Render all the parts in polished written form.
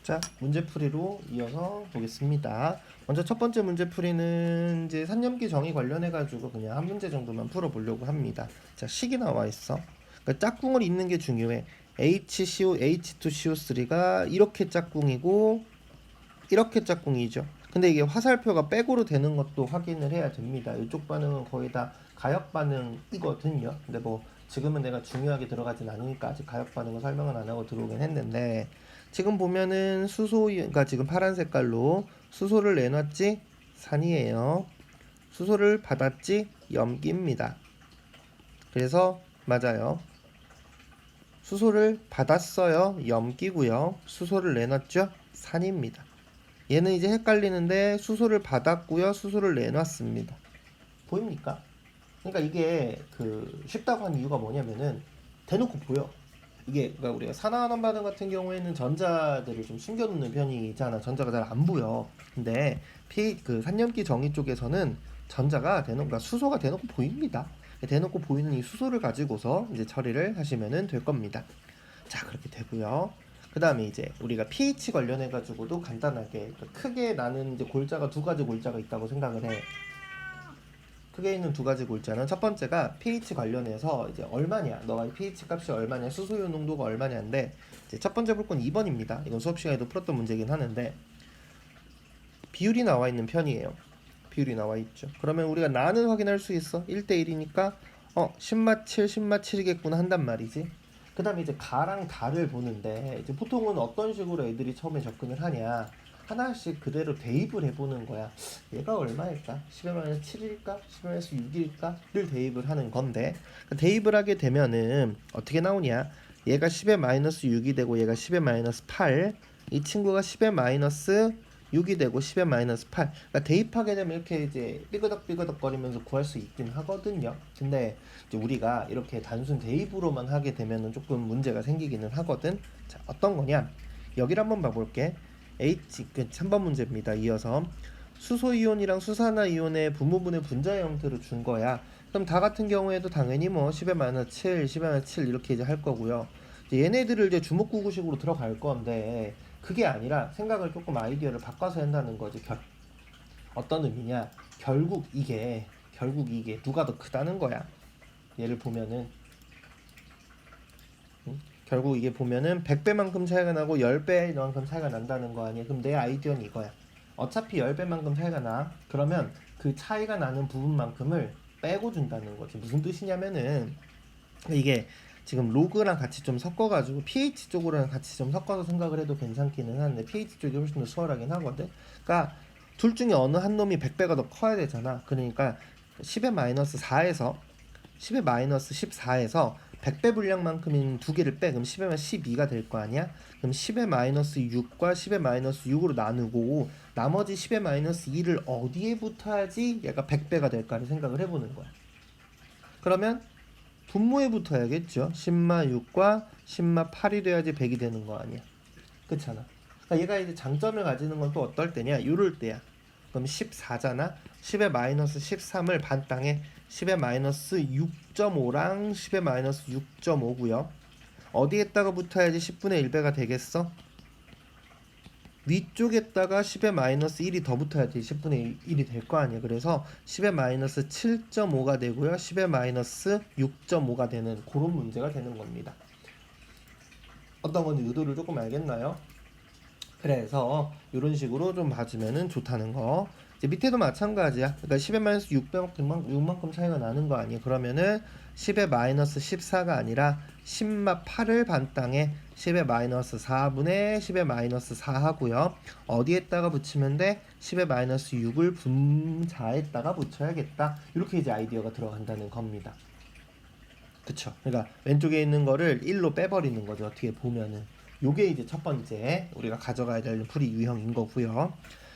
자, 문제풀이로 이어서 보겠습니다. 먼저 첫 번째 문제풀이는 이제 산염기 정의 관련해가지고 그냥 한 문제 정도만 풀어보려고 합니다. 자, 식이 나와 있어. 그러니까 짝꿍을 잇는 게 중요해. HCO, H2CO3가 이렇게 짝꿍이고 이렇게 짝꿍이죠. 근데 이게 화살표가 백으로 되는 것도 확인을 해야 됩니다. 이쪽 반응은 거의 다 가역 반응이거든요. 근데 뭐 지금은 내가 중요하게 들어가진 않으니까 아직 가역 반응을 설명은 안 하고 들어오긴 했는데, 지금 보면은 그러니까 지금 파란 색깔로 수소를 내놨지? 산이에요. 수소를 받았지? 염기입니다. 그래서 맞아요. 수소를 받았어요. 염기고요. 수소를 내놨죠? 산입니다. 얘는 이제 헷갈리는데 수소를 받았고요. 수소를 내놨습니다. 보입니까? 그러니까 이게 쉽다고 한 이유가 뭐냐면은 대놓고 보여. 이게 그러니까 우리가 산화환원 반응 같은 경우에는 전자들을 좀 숨겨놓는 편이잖아. 전자가 잘 안 보여. 근데 산염기 정의 쪽에서는 전자가 그러니까 수소가 대놓고 보입니다. 대놓고 보이는 이 수소를 가지고서 이제 처리를 하시면 될 겁니다. 자, 그렇게 되고요. 그 다음에 이제 우리가 pH 관련해 가지고도 간단하게, 크게 나는 이제 골자가 두 가지 골자가 있다고 생각을 해. 크게 있는 두 가지 골자는 첫 번째가 pH 관련해서 이제 얼마냐, 너가 pH 값이 얼마냐, 수소유 농도가 얼마냐인데, 이제 첫 번째 볼 건 2번입니다. 이건 수업 시간에도 풀었던 문제긴 하는데, 비율이 나와 있는 편이에요. 비율이 나와 있죠. 그러면 우리가 나는 확인할 수 있어. 1대1이니까 10마 7, 10마 7이겠구나 한단 말이지. 그 다음에 이제 가랑 다를 보는데, 이제 보통은 어떤 식으로 애들이 처음에 접근을 하냐, 하나씩 그대로 대입을 해보는 거야. 얘가 얼마일까? 10의 7일까? 10의 6일까?를 대입을 하는 건데, 대입을 하게 되면은 어떻게 나오냐, 얘가 10의 6이 되고 얘가 10의 8, 이 친구가 10의 6이 되고 10의 8. 그러니까 대입하게 되면 이렇게 이제 삐그덕삐그덕 거리면서 구할 수 있긴 하거든요. 근데 이제 우리가 이렇게 단순 대입으로만 하게 되면은 조금 문제가 생기기는 하거든. 자, 어떤 거냐? 여기를 한번 봐볼게. 3번 문제입니다. 이어서 수소이온이랑 수산화이온의 분모분의 분자 형태로 준 거야. 그럼 다 같은 경우에도 당연히 뭐 10의 7, 10의 7 이렇게 이제 할 거고요. 이제 얘네들을 이제 주먹구구식으로 들어갈 건데, 그게 아니라 생각을 조금 아이디어를 바꿔서 한다는 거지. 어떤 의미냐? 결국 이게 누가 더 크다는 거야. 얘를 보면은 결국 이게 보면은 100배만큼 차이가 나고 10배만큼 차이가 난다는 거 아니야. 그럼 내 아이디어는 이거야. 어차피 10배만큼 차이가 나. 그러면 그 차이가 나는 부분만큼을 빼고 준다는 거지. 무슨 뜻이냐면은, 이게 지금 로그랑 같이 좀 섞어가지고 pH 쪽으로랑 같이 좀 섞어서 생각을 해도 괜찮기는 한데, pH 쪽이 훨씬 더 수월하긴 하거든. 그러니까 둘 중에 어느 한 놈이 100배가 더 커야 되잖아. 그러니까 10의-4에서 10의-14에서 100배 분량만큼인 두 개를 빼. 그럼 10의-12가 될 거 아니야? 그럼 10의-6과 10의-6으로 나누고 나머지 10의-2를 어디에 붙어야지 얘가 100배가 될까를 생각을 해보는 거야. 그러면 분모에 붙어야겠죠. 10마 6과 10마 8이 돼야지 100이 되는 거 아니야. 그렇잖아. 그러니까 얘가 이제 장점을 가지는 건 또 어떨 때냐? 이럴 때야. 그럼 14잖아. 10의 13을 반땅에 10의 6.5랑 10의 6.5고요. 어디에다가 붙어야지 10분의 1배가 되겠어? 위쪽에다가 10의-1이 더 붙어야지 10분의 1이 될 거 아니야. 그래서 10의-7.5가 되고요. 10의-6.5가 되는 그런 문제가 되는 겁니다. 어떤 건지 의도를 조금 알겠나요? 그래서 이런 식으로 좀 봐주면은 좋다는 거. 이제 밑에도 마찬가지야. 그러니까 10의-600만큼 차이가 나는 거 아니야. 그러면은 10의-14가 아니라 10마 8을 반땅에 10의-4분의 10의-4 하고요. 어디에다가 붙이면 돼? 10의-6을 분자에다가 붙여야겠다. 이렇게 이제 아이디어가 들어간다는 겁니다. 그쵸? 그러니까 왼쪽에 있는 거를 1로 빼버리는 거죠. 어떻게 보면은. 요게 이제 첫 번째 우리가 가져가야 될 풀이 유형인 거고요.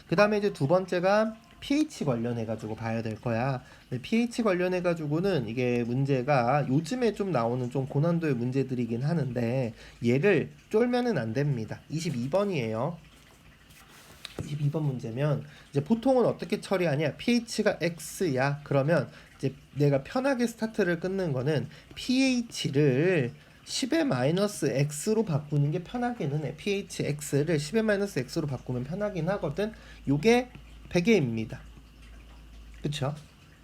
그 다음에 이제 두 번째가 pH 관련해가지고 봐야 될 거야. pH 관련해가지고는 이게 문제가 요즘에 좀 나오는 좀 고난도의 문제들이긴 하는데, 얘를 쫄면은 안 됩니다. 22번이에요. 22번 문제면 이제 보통은 어떻게 처리하냐? pH가 X야. 그러면 이제 내가 편하게 스타트를 끊는 거는 pH를 10의 마이너스 x로 바꾸는 게 편하기는 해. phx를 10의 마이너스 x로 바꾸면 편하긴 하거든. 요게 베개입니다. 그쵸?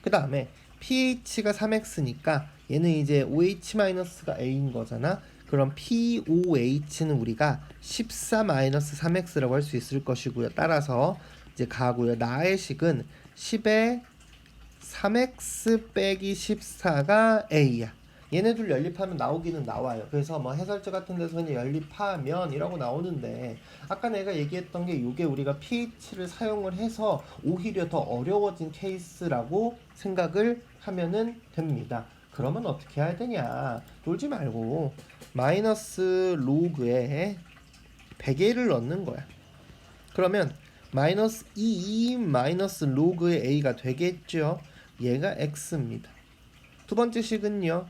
그 다음에 ph가 3x니까 얘는 이제 5h-가 a인 거잖아. 그럼 POH는 우리가 14-3x라고 할 수 있을 것이고요. 따라서 이제 가고요. 나의 식은 10의 3x 빼기 14가 a야. 얘네들 연립하면 나오기는 나와요. 그래서 뭐 해설제 같은 데서 그냥 연립하면 이라고 나오는데 아까 내가 얘기했던 게 이게 우리가 pH를 사용을 해서 오히려 더 어려워진 케이스라고 생각을 하면은 됩니다. 그러면 어떻게 해야 되냐? 놀지 말고 마이너스 로그에 100A를 넣는 거야. 그러면 마이너스 2 마이너스 로그의 A가 되겠죠? 얘가 X입니다. 두 번째 식은요.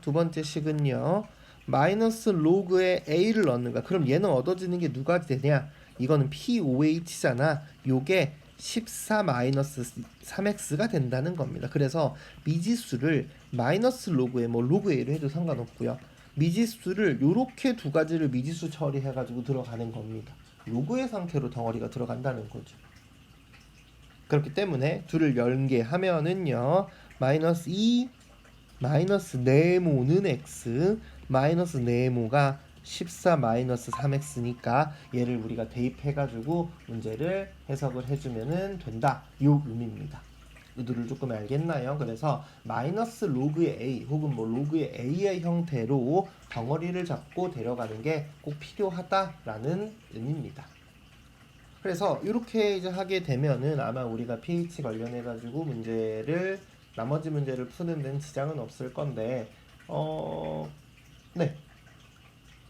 마이너스 로그에 A를 넣는 거야. 그럼 얘는 얻어지는 게 누가 되냐? 이거는 POH잖아. 요게 14-3x가 된다는 겁니다. 그래서 미지수를 마이너스 로그에 뭐 로그 A로 해도 상관없고요. 미지수를 요렇게 두 가지를 미지수 처리해가지고 들어가는 겁니다. 로그의 상태로 덩어리가 들어간다는 거죠. 그렇기 때문에 둘을 연계하면은요. 마이너스 2 마이너스 네모는 x 마이너스 네모가 14 마이너스 3x니까 얘를 우리가 대입해가지고 문제를 해석을 해주면은 된다. 요 의미입니다. 의도를 조금 알겠나요? 그래서 마이너스 로그의 a 혹은 뭐 로그의 a의 형태로 덩어리를 잡고 데려가는 게 꼭 필요하다라는 의미입니다. 그래서 이렇게 이제 하게 되면은 아마 우리가 pH 관련해 가지고 나머지 문제를 푸는 데는 지장은 없을 건데 네.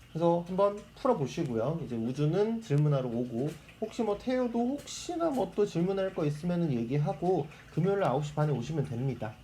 그래서 한번 풀어보시고요. 이제 우주는 질문하러 오고 혹시 뭐 태우도 혹시나 뭐 또 질문할 거 있으면은 얘기하고 금요일 9시 반에 오시면 됩니다.